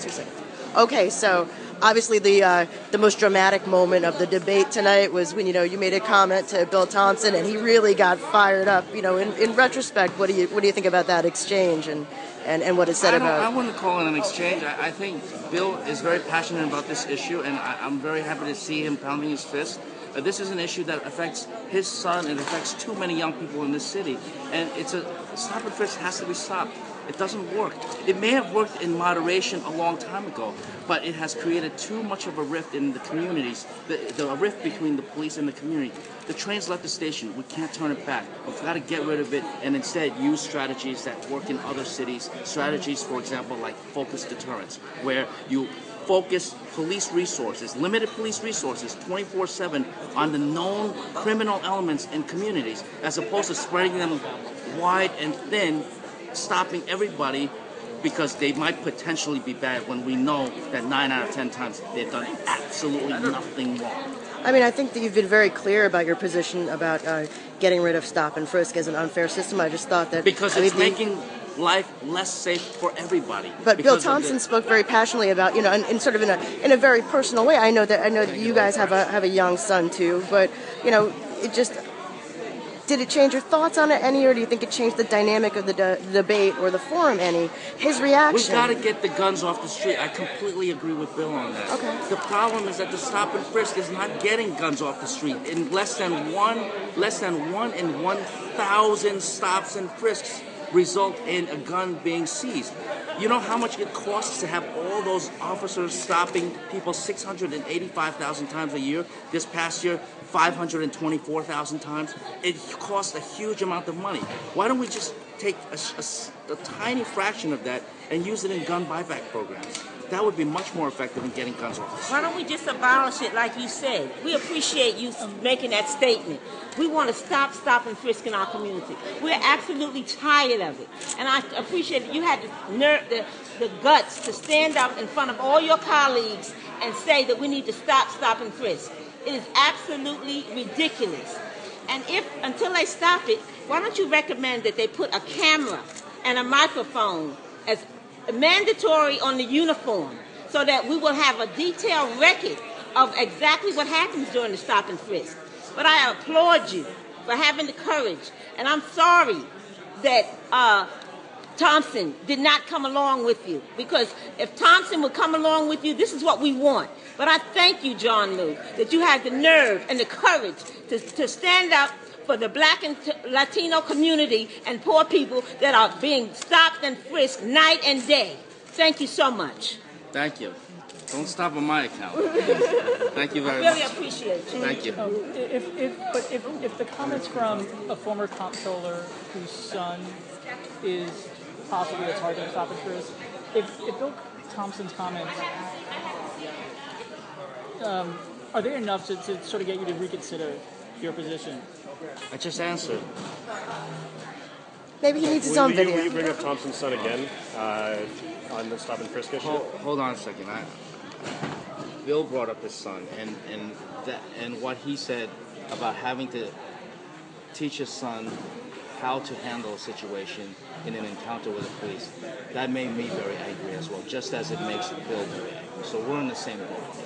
2 seconds. Okay, so obviously the most dramatic moment of the debate tonight was when you made a comment to Bill Thompson and he really got fired up. In retrospect, what do you think about that exchange and what it said about? I wouldn't call it an exchange. I think Bill is very passionate about this issue, and I'm very happy to see him pounding his fist. This is an issue that affects his son and affects too many young people in this city, and stop and frisk has to be stopped. It doesn't work. It may have worked in moderation a long time ago, but it has created too much of a rift in the communities, the rift between the police and the community. The train's left the station. We can't turn it back. We've got to get rid of it and instead use strategies that work in other cities. Strategies, for example, like focused deterrence, where you focus police resources, limited police resources, 24/7 on the known criminal elements in communities, as opposed to spreading them wide and thin, stopping everybody because they might potentially be bad when we know that 9 out of 10 times they've done absolutely nothing wrong. I mean, I think that you've been very clear about your position about getting rid of stop and frisk as an unfair system. I just thought that because it's making life less safe for everybody. But Bill Thompson spoke very passionately about, in sort of in a very personal way. I know that you guys have a young son too, but it just. Did it change your thoughts on it any, or do you think it changed the dynamic of the debate or the forum any? His reaction. We've got to get the guns off the street. I completely agree with Bill on that. Okay. The problem is that the stop and frisk is not getting guns off the street. In less than one in 1,000 stops and frisks result in a gun being seized. You know how much it costs to have all those officers stopping people 685,000 times a year? This past year, 524,000 times. It costs a huge amount of money. Why don't we just take a tiny fraction of that and use it in gun buyback programs? That would be much more effective in getting guns off the street. Why don't we just abolish it like you said? We appreciate you making that statement. We want to stop and frisk in our community. We're absolutely tired of it. And I appreciate that you had the guts to stand up in front of all your colleagues and say that we need to stop and frisk. It is absolutely ridiculous. And until they stop it, why don't you recommend that they put a camera and a microphone as mandatory on the uniform so that we will have a detailed record of exactly what happens during the stop and frisk. But I applaud you for having the courage. And I'm sorry that Thompson did not come along with you. Because if Thompson would come along with you, this is what we want. But I thank you, John Lew, that you had the nerve and the courage to stand up for the Black and Latino community and poor people that are being stopped and frisked night and day. Thank you so much. Thank you. Don't stop on my account. Thank you very much. Really appreciate you. Thank you. If the comments from a former comptroller whose son is possibly a target of stop and frisk, if Bill Thompson's comments are they enough to sort of get you to reconsider your position? I just answered. Maybe he needs his own video. Will you bring up Thompson's son again on the stop and frisk issue? Hold on a second. Bill brought up his son and what he said about having to teach his son how to handle a situation in an encounter with the police. That made me very angry as well, just as it makes Bill very angry. So we're in the same boat.